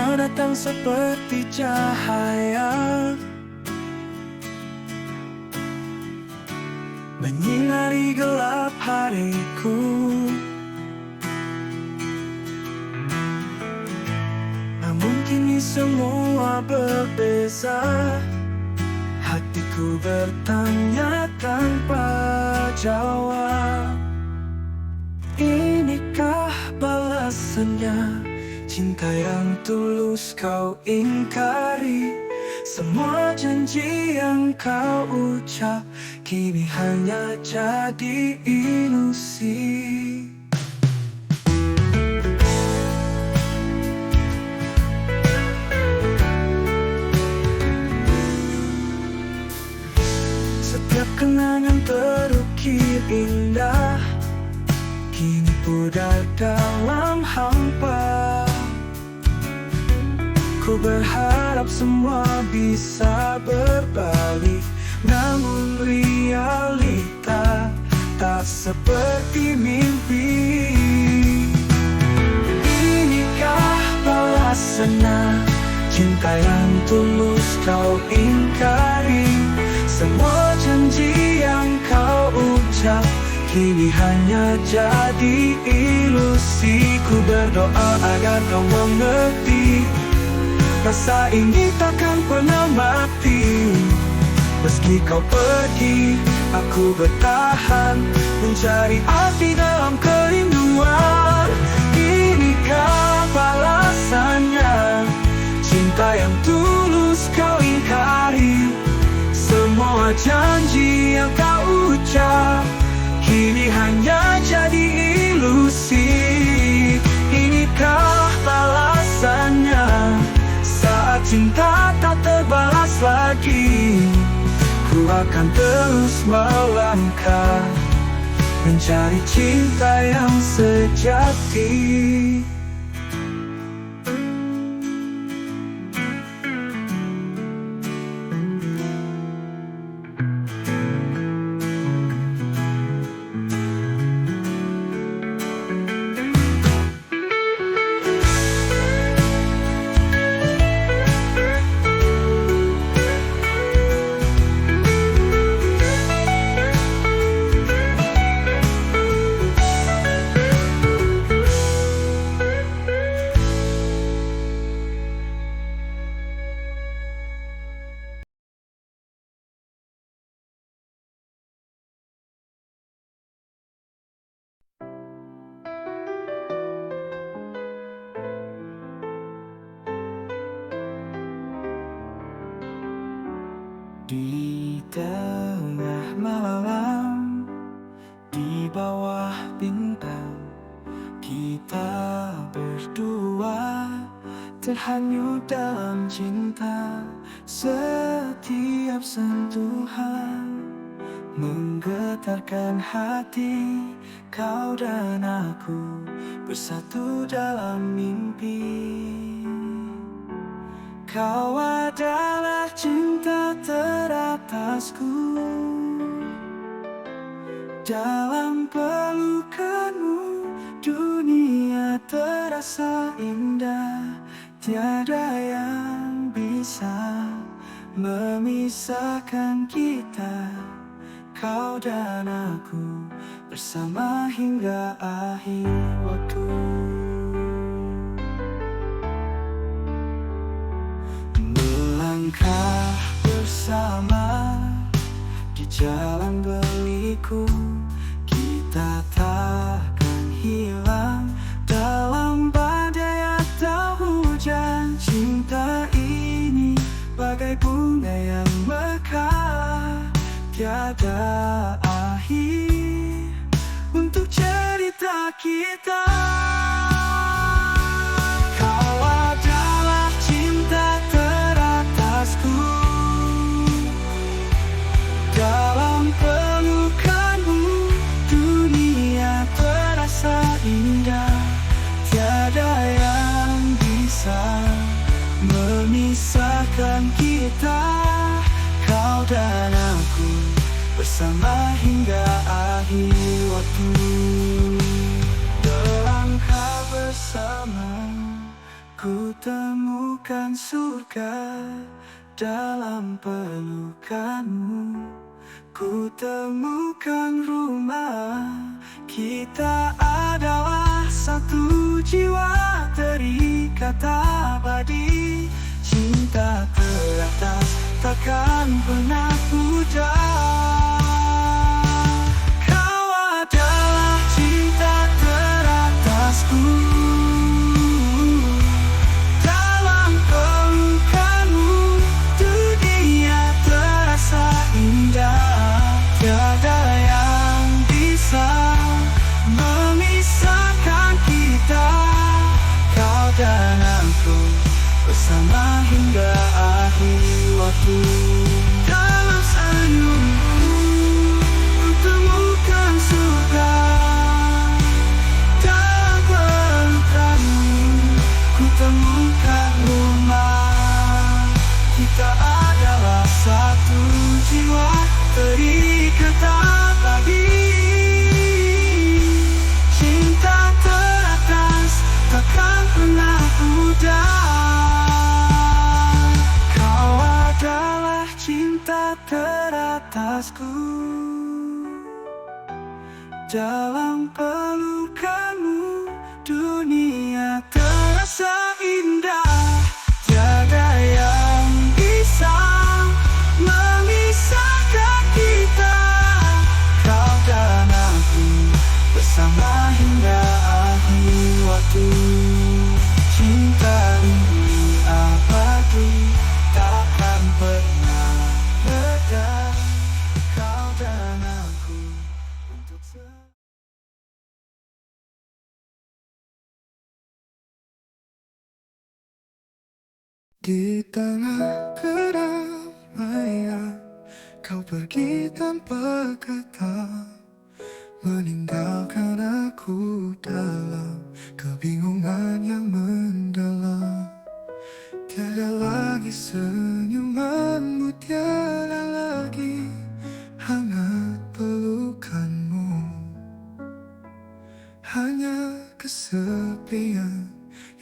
Kau datang seperti cahaya, menyinari gelap hariku. Namun kini semua berbeza. Hatiku bertanya tanpa jawab, inikah balasannya? Cinta yang tulus kau ingkari, semua janji yang kau ucap kini hanya jadi ilusi. Setiap kenangan terukir indah kini pudar dalam hampa. Ku berharap semua bisa berbalik, namun realita tak seperti mimpi. Inikah balasannya? Cinta yang tulus kau ingkari, semua janji yang kau ucap kini hanya jadi ilusi. Ku berdoa agar kau mengerti, rasa ini takkan pernah mati. Meski kau pergi, aku bertahan, mencari arti dalam kerinduan. Inikah balasannya? Cinta yang tulus kau ingkari, semua janji yang kau ucap kini hanya jadi ilusi. Inikah balasannya? Saat cinta tak terbalas lagi, ku akan terus melangkah, mencari cinta yang sejati. Di tengah malam, di bawah bintang, kita berdua terhanyut dalam cinta. Setiap sentuhan menggetarkan hati, kau dan aku bersatu dalam mimpi. Kau adalah cinta teratasku, dalam pelukanmu dunia terasa indah. Tiada yang bisa memisahkan kita, kau dan aku bersama hingga akhir waktu. Melangkah bersama di jalan berliku, kita takkan hilang dalam badai atau hujan. Cinta ini bagai bunga yang mekar, tiada akhir untuk cerita kita. Kau adalah cinta teratasku, dalam pelukanmu dunia terasa indah. Tiada yang bisa memisahkan kita, kau dan aku bersama hingga akhir waktu. Melangkah bersama, ku temu lega dalam pelukanmu. Ku temukan rumah kita adalah satu jiwa terikat abadi. Cinta teratas takkan pernah pudar. Kau adalah cinta teratasku. Dalam pelukanmu dunia terasa indah. Tiada yang bisa memisahkan kita. Kau dan aku bersama hingga akhir waktu. Dalam senyummu ku temukan surga. Dalam pelukanmu ku temukan rumah. Kita adalah satu jiwa terikat abadi. Cinta teratas takkan pernah pudar. Kau adalah cinta teratasku. Dalam pelukanmu dunia terasa indah. Tiada yang bisa memisahkan kita. Kau dan aku bersama hingga akhir waktu. Cinta ini abadi, takkan pernah reda. Kau dan aku untuk di tengah keramaian, kau pergi tanpa kata, meninggalkan aku dalam kebingungan yang mendalam. Tiada lagi senyumanmu, tiada lagi hangat pelukanmu. Hanya kesepian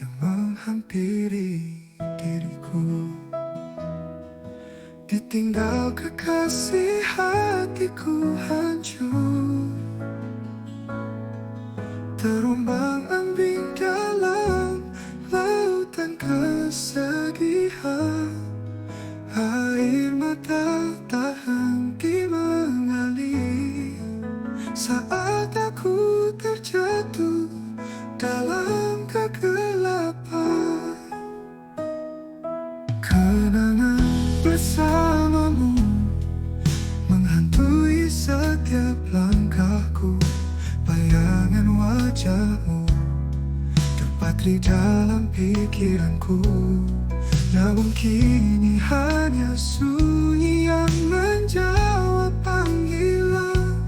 yang menghampiri diriku. Ditinggal kekasih, hatiku hancur, terombang-ambing dalam lautan kesedihan. Air mata tak henti mengalir saat aku terjatuh dalam kegelapan. Kenangan bersamamu menghantui setiap langkahku. Bayangan wajahmu tepat di dalam pikiranku. Namun kini hanya sunyi yang menjawab panggilan.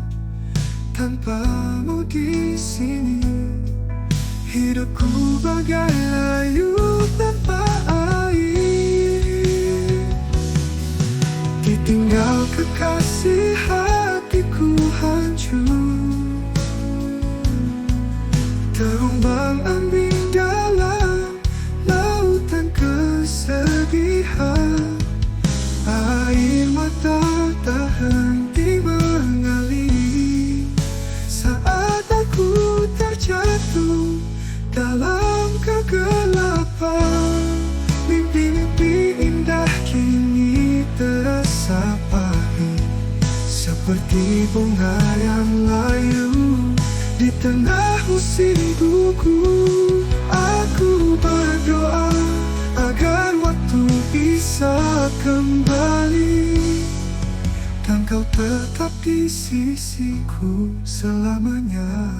Tanpamu di sini, hidupku bagai layu tanpa air. Ditinggal kekasih, hatiku hancur, terombang-ambing dalam lautan kesedihan. Air mata tak henti mengalir saat aku terjatuh dalam kegelapan. Mimpi-mimpi indah kini terasa pahit, seperti bunga yang layu di tengah musim gugur. Aku berdoa agar waktu bisa kembali, dan kau tetap di sisiku selamanya.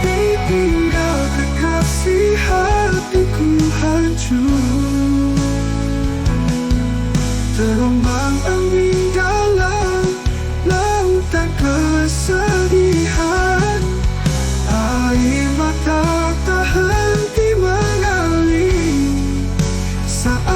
Ditinggal kekasih, hatiku hancur, terombang-ambing dalam lautan kesedihan. Air mata tak henti mengalir saat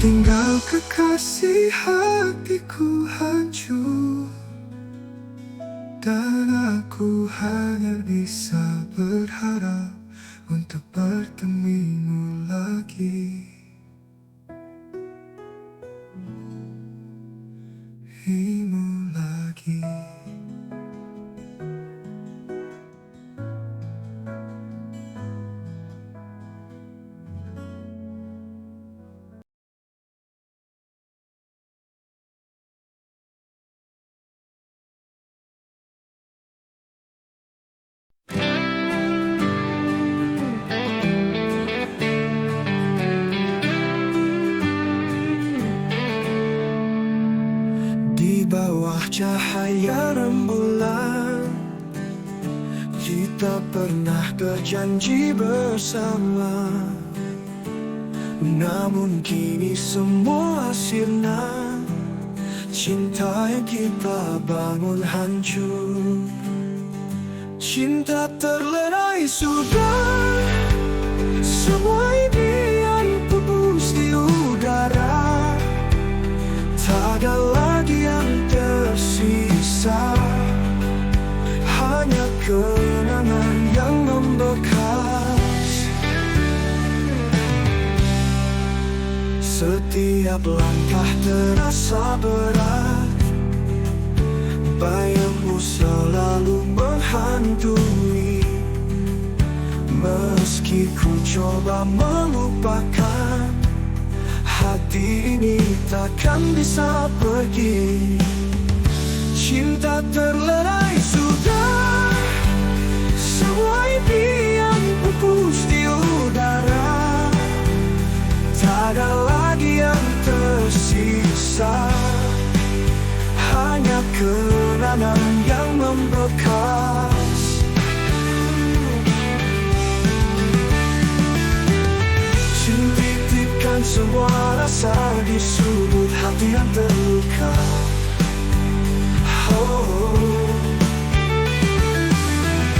tinggal kekasih hatiku hancur, dan aku hanya bisa berharap untuk bertemumu lagi. Imu lagi. Di bawah cahaya rembulan, kita pernah berjanji bersama. Namun kini semua sirna, cinta yang kita bangun hancur. Cinta terlerai sudah, semua impian pupus di udara. Tak ada lagi yang tersisa, hanya kenangan yang membekas. Setiap langkah terasa berat, bayangmu selalu menghantui. Meski ku coba melupakan, hati ini takkan bisa pergi. Cinta terlerai sudah, semua impian pupus di udara. Tak ada lagi yang tersisa, hanya kenangan yang membekas. Titipkan semua rasa di sudut hati yang terluka.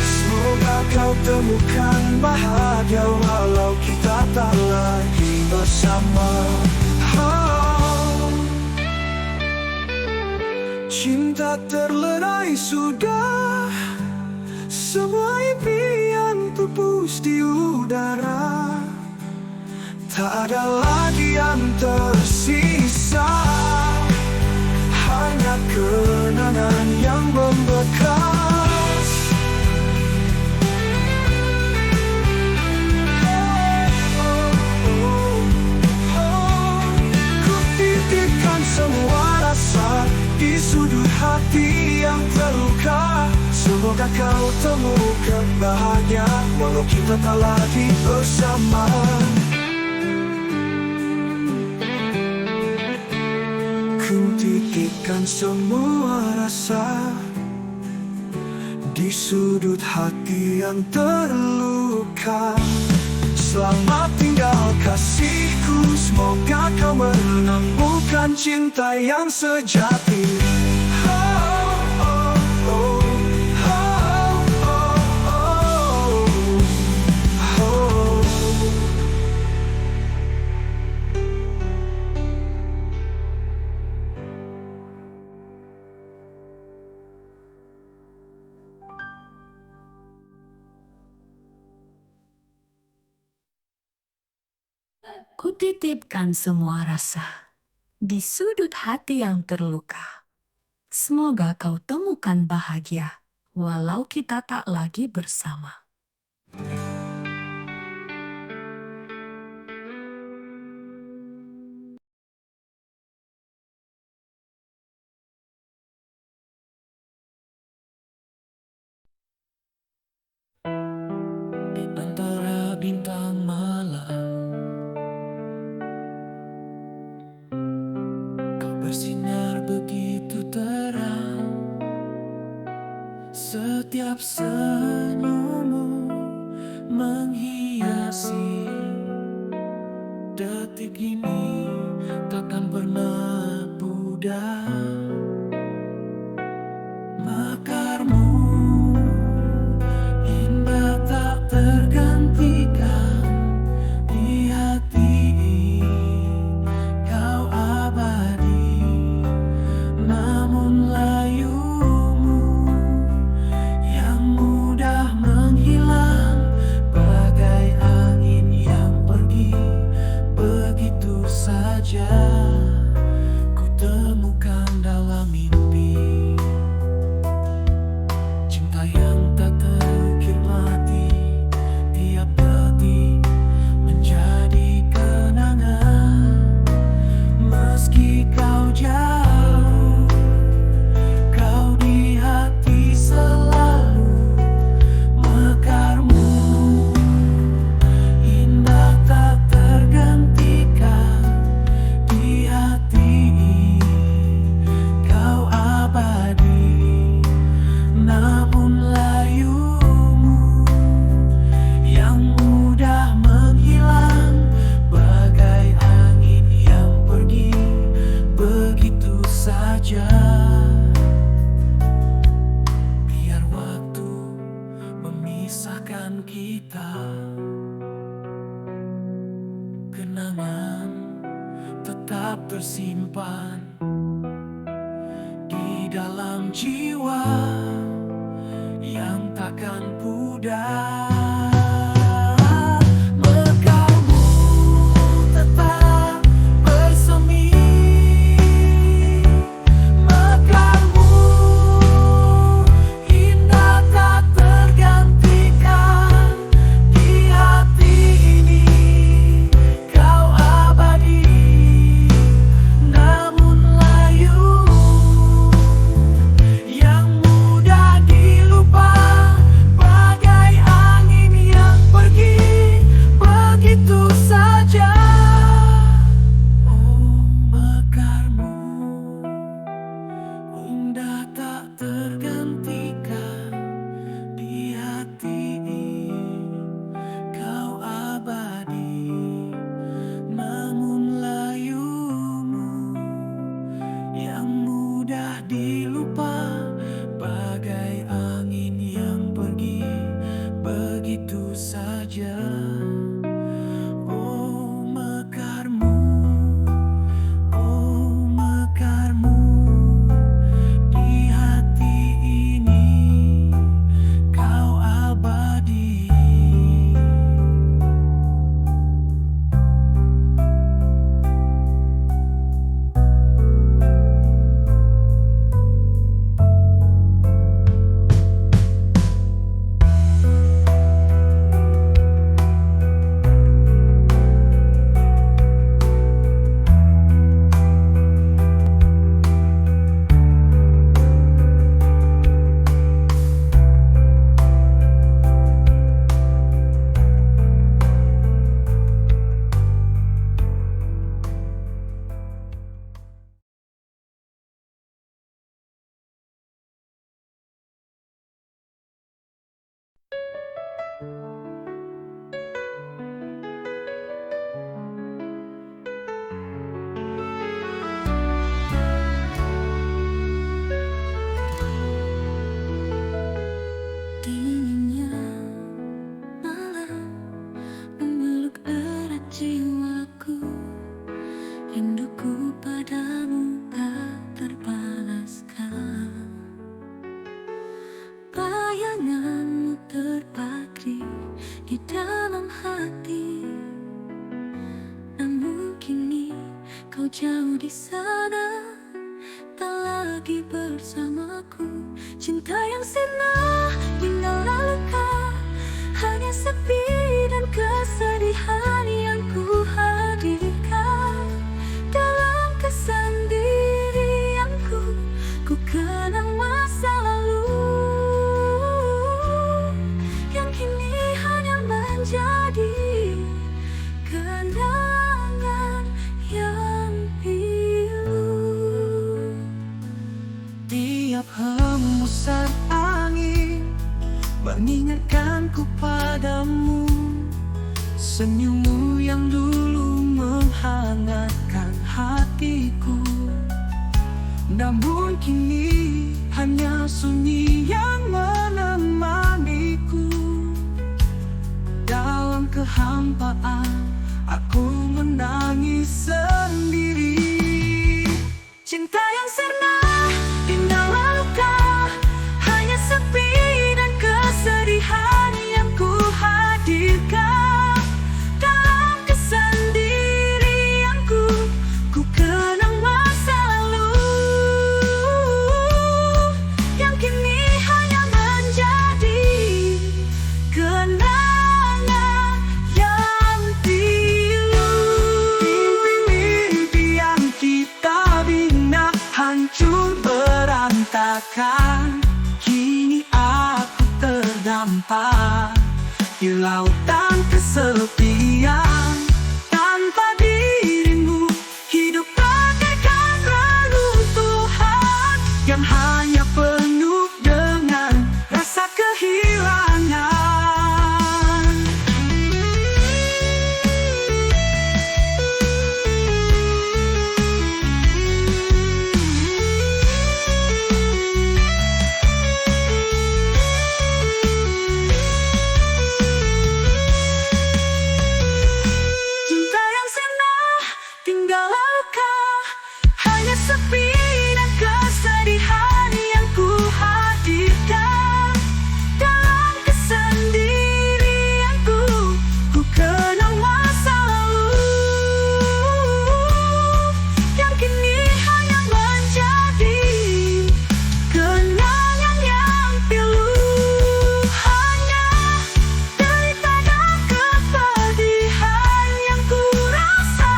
Semoga kau temukan bahagia walau kita tak lagi bersama. Cinta terlerai sudah, semua impian pupus di udara. Tak ada lagi yang tersisa, hanya kenangan yang membekas. Ku titipkan semua rasa di sudut hati yang terluka. Semoga kau temukan bahagia walau kita tak lagi bersama. Ku titipkan semua rasa di sudut hati yang terluka. Selamat tinggal kasihku, semoga kau menemukan cinta yang sejati. Kutitipkan semua rasa di sudut hati yang terluka. Semoga kau temukan bahagia walau kita tak lagi bersama. Di antara bintang malam, kau bersinar begitu terang. Setiap senyummu menghiasi detik ini, takkan pernah pudar. Mekarmu indah tak tergantikan di hati. saja ku temukan dalam mimpi. Cinta yang tak terukir mati, tiap detik menjadi kenangan. Meski kau jauh, kau di hati selalu. Mekarmu indah tak tergantikan di hati ini. Kau abadi, namun layumu yang mudah menghilang, bagai angin yang pergi begitu saja. Biar waktu memisahkan kita, kenangan tetap tersimpan di dalam jiwa yang takkan pudar. Mekarmu tetap bersemi, mekarmu indah tak tergantikan di hati ini. Kau abadi, namun layumu yang mudah dilupa, bagai angin yang pergi begitu saja. Oh, mekarmu indah tak tergantikan di hati ini. Kau abadi, namun layumu yang mudah dilupa, bagai angin yang pergi begitu saja. Oh, mekarmu, oh, mekarmu di hati ini. Kau abadi. Dinginnya malam memeluk erat jiwaku, rinduku padamu tak terbalaskan. Bayanganmu terpatri di dalam hati, namun kini kau jauh di sana, tak lagi bersamaku. Cinta yang sirna tinggallah luka, hanya sepi dan kesedihan yang ku hadirkan. Dalam kesendirianku, ku kenang masa lalu yang kini hanya menjadi kenangan yang pilu. Tiap hembusan angin mengingatkanku padamu, senyummu yang dulu menghangatkan hatiku. Namun kini hanya sunyi yang menemaniku. Dalam kehampaan aku menangis sendiri. Cinta yang sirna tinggallah luka, hanya sepi dan kesedihan yang ku hadirkan. Dalam kesendirianku, rasakan. Kini aku terdampar di lautan kesepian. Tanpa dirimu hidup bagaikan reruntuhan yang hanya penuh dengan rasa kehilangan. Cinta yang sirna tinggal luka, hanya sepi dan kesedihan yang ku hadirkan. Dalam kesendirianku, ku kenang masa lalu yang kini hanya menjadi kenangan yang pilu. Hanya derita dan kepedihan yang ku rasa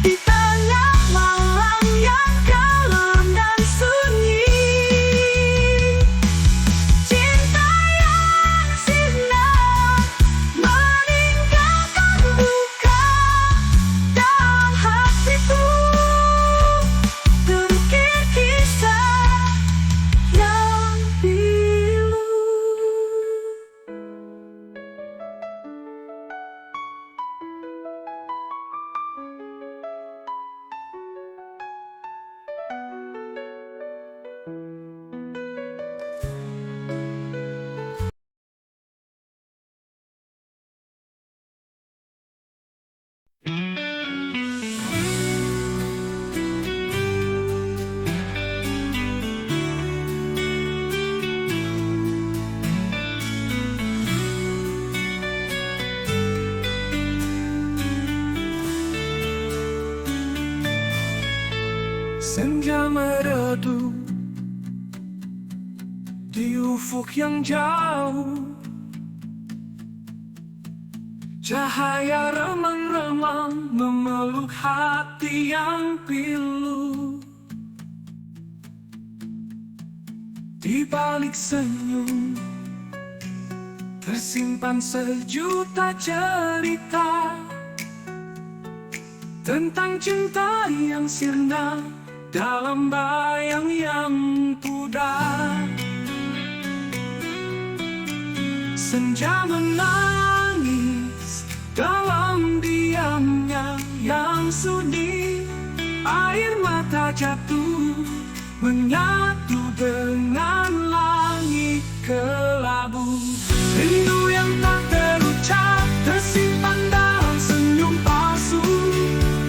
di tengah malam yang kelam dan sunyi. Cinta yang sirna meninggalkan luka dalam hatiku, terukir kisah yang pilu. Senja meredup di ufuk yang jauh, cahaya remang-remang memeluk hati yang pilu. Di balik senyum tersimpan sejuta cerita tentang cinta yang sirna dalam bayang yang pudar. Senja menangis dalam diamnya yang sunyi. Air mata jatuh menyatu dengan langit kelabu. Rindu yang tak terucap tersimpan dalam senyum palsu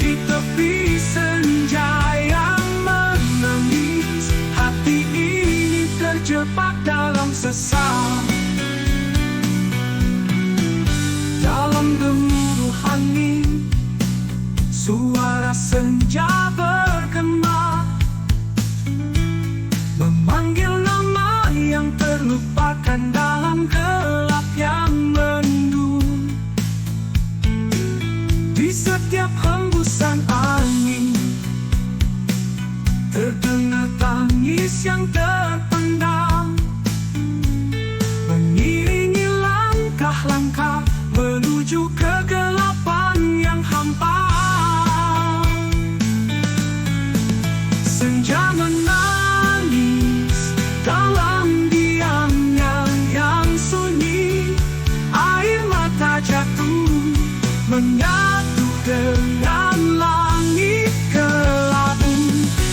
di tepi senja yang menangis. Hati ini terjebak dalam sesal, dalam gemuruh angin. Suara senja bergema memanggil nama yang terlupakan dalam gelap yang mendung. Di setiap hembusan angin terdengar tangis yang terpendam, mengiringi langkah-langkah menuju kegelapan yang hampa. Senja menangis dalam diamnya yang sunyi. Air mata jatuh menyatu dengan langit kelabu.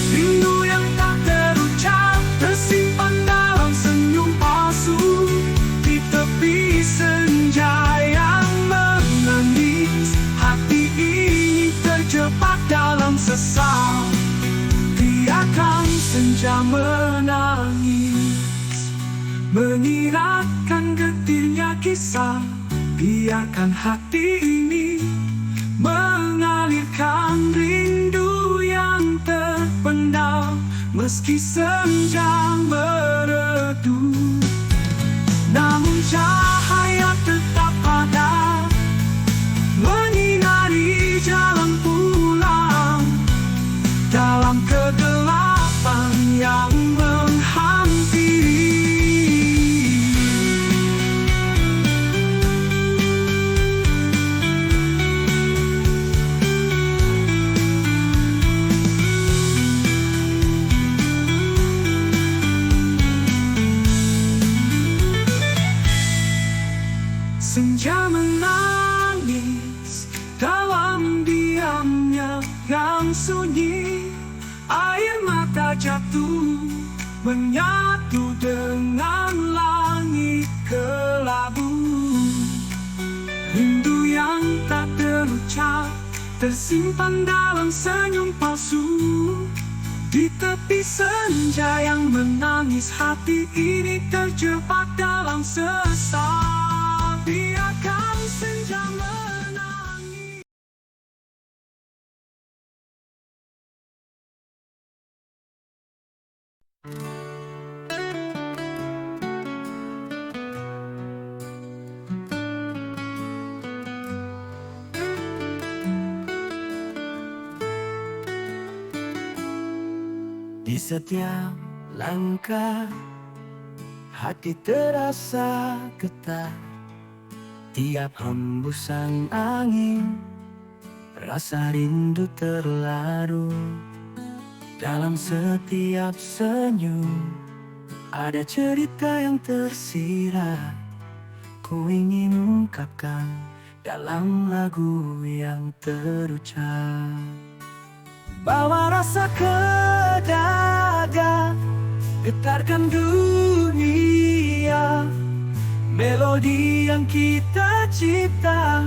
Rindu yang tak terucap tersimpan dalam senyum palsu di tepi senja yang menangis. Hati ini terjebak dalam sesal, biarkan senja menangis, menyiratkan getirnya kisah. Biarkan hati ini mengalirkan rindu yang terpendam. Meski senja meredup, namun cahaya tetap ada, menyinari jalan pulang dalam kegelapan yang menghampiri. yang sunyi, air mata jatuh menyatu dengan langit kelabu. Rindu yang tak terucap tersimpan dalam senyum palsu. Di tepi senja yang menangis, hati ini terjebak dalam sesal. Biarkan senja menangis. Di setiap langkah, hati terasa getar. Tiap hembusan angin, rasa rindu terlarut. Dalam setiap senyum, ada cerita yang tersirat. Ku ingin ungkapkan dalam lagu yang terucap. Bawa rasa ke dada, getarkan dunia. Melodi yang kita cipta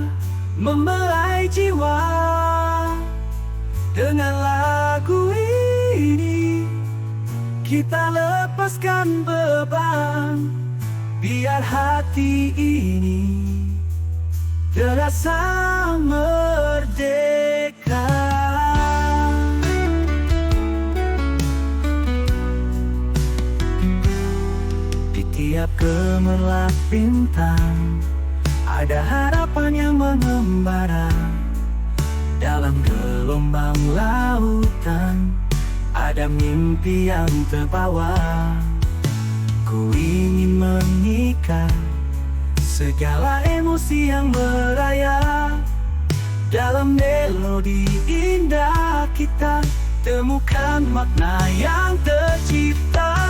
membelai jiwa. Dengan lagu ini kita lepaskan beban. Biar hati ini terasa merdeka. Tiap gemerlap bintang, ada harapan yang mengembara. Dalam gelombang lautan, ada mimpi yang terbawa. Ku ingin mengikat segala emosi yang merayap. Dalam melodi indah kita temukan makna yang tercipta.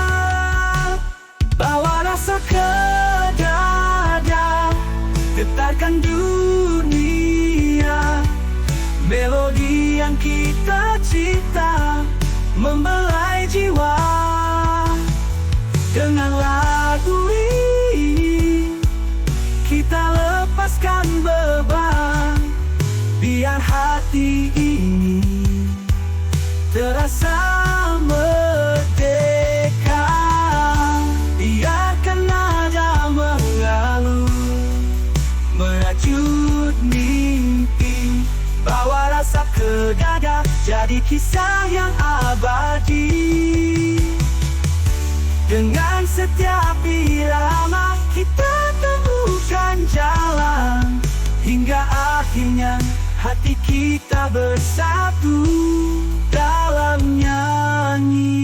Bawa rasa ke dada, getarkan dunia. Melodi yang kita cipta membelai jiwa. Dengan lagu ini kita lepaskan beban. Biar hati ini terasa merdeka. Biarkan nada mengalun, merajut mimpi. Bawa rasa ke dada, jadi kisah yang abadi. Dengan setiap irama kita temukan jalan. Hingga akhirnya hati kita bersatu dalam nyanyian.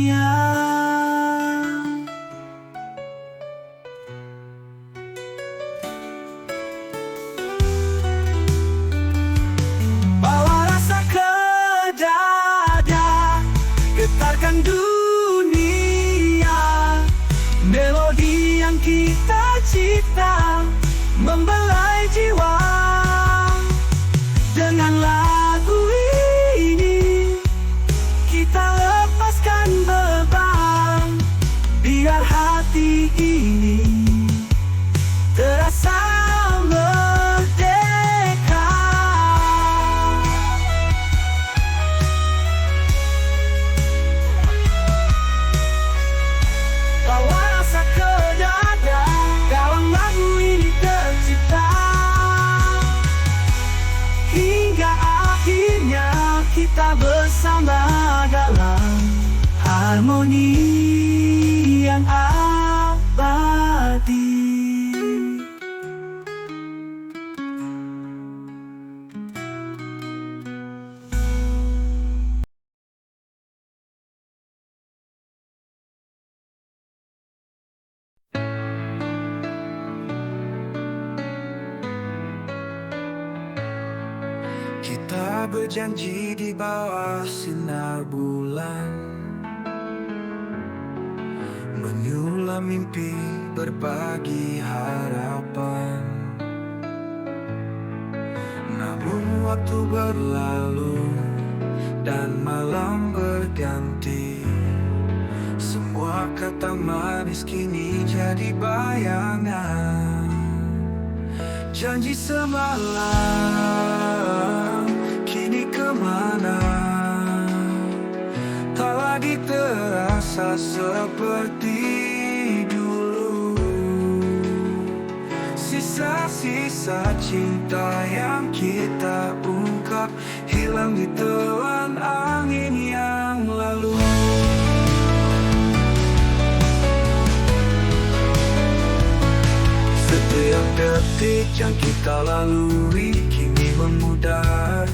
Getarkan dunia, melodi yang kita cipta membelai jiwa. Dengan lagu ini kita lepaskan beban. Biar hati ini terasa merdeka. Bawa rasa ke dada, dalam lagu ini tercipta. Hingga akhirnya kita bersama dalam harmoni yang abadi. Kita berjanji di bawah sinar bulan, menyulam mimpi, berbagi harapan. Namun waktu berlalu dan malam berganti. Semua kata manis kini jadi bayangan. Janji semalam kini kemana? Tak lagi terasa seperti dulu. Sisa-sisa cinta yang kita ungkap hilang di telan angin yang lalu. Setiap detik yang kita lalui kini memudar,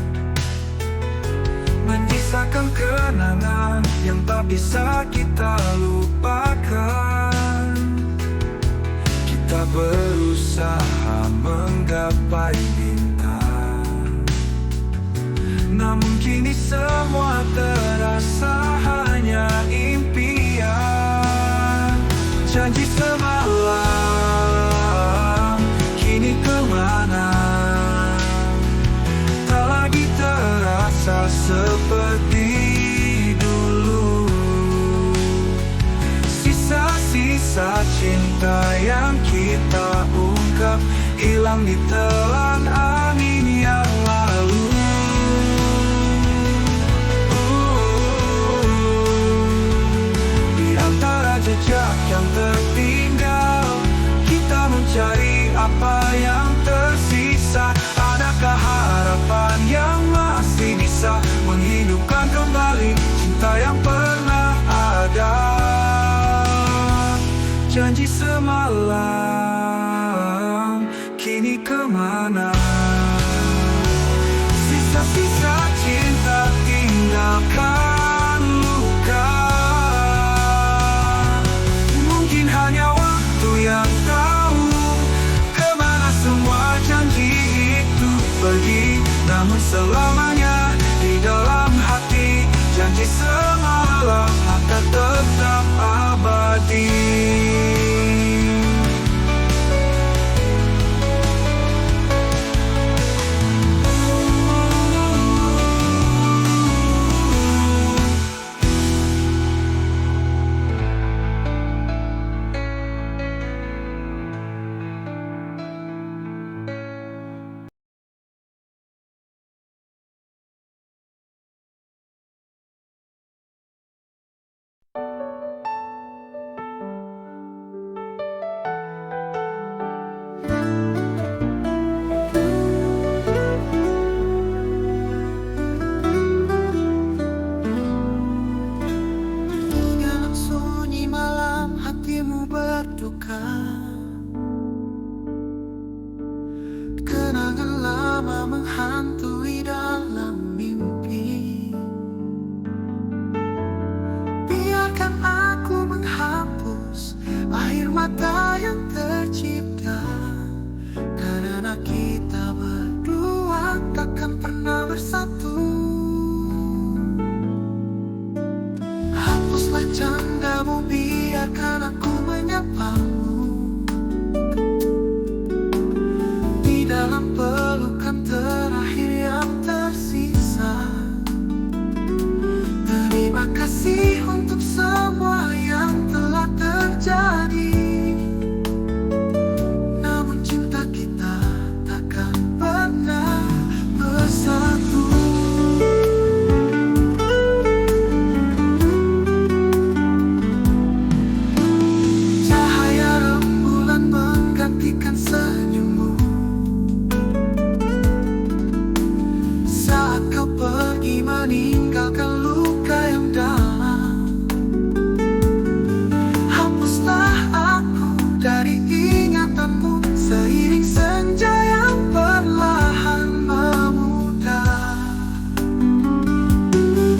menyisakan kenangan yang tak bisa kita lupakan. Kita berusaha menggapai bintang, namun kini semua terasa hanya impian. Janji semalam kini kemana? Tak lagi terasa seperti dulu. Sisa-sisa cinta yang kita ungkap hilang di telan angin yang lalu. Di antara jejak yang tertinggal, kita mencari apa yang tersisa. Adakah harapan yang masih bisa menghidupkan kembali cinta yang pernah ada? Janji semalam kini kemana? Sisa-sisa cinta tinggalkan luka. Mungkin hanya waktu yang tahu kemana semua janji itu pergi. Namun selamanya di dalam hati, janji semalam akan tetap abadi. Kenangan lama menghantui dalam mimpi. Biarkan aku menghapus air mata yang tercipta, karena kita berdua takkan pernah bersatu. Hapuslah candamu, biarkan aku menyapamu. Dalam pelukan terakhir yang tersisa, terima kasih untuk semua yang telah terjadi. Namun cinta kita takkan pernah bersatu. Cahaya rembulan menggantikan senyummu saat kau pergi meninggalkan luka yang dalam. Hapuslah aku dari ingatanmu seiring senja yang perlahan memudar.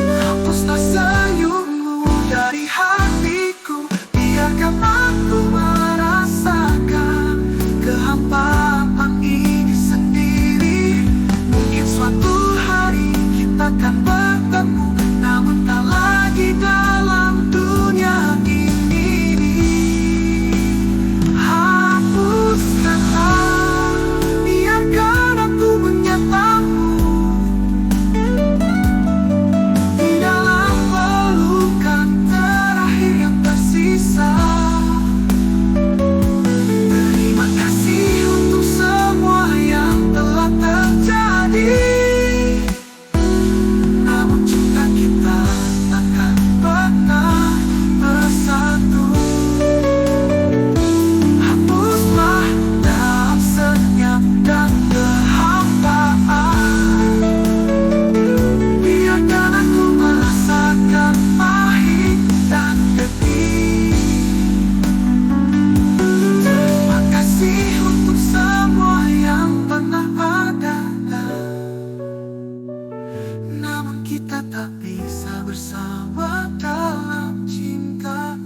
Hapuslah senyummu dari hatiku, biarkan aku merasakan kehampaan ini sendiri. Mungkin suatu takkan bertemu, namun tak lagi dalam dunia ini. Hapuskanlah, biarkan aku menyatamu. kita tak bisa bersama dalam cinta.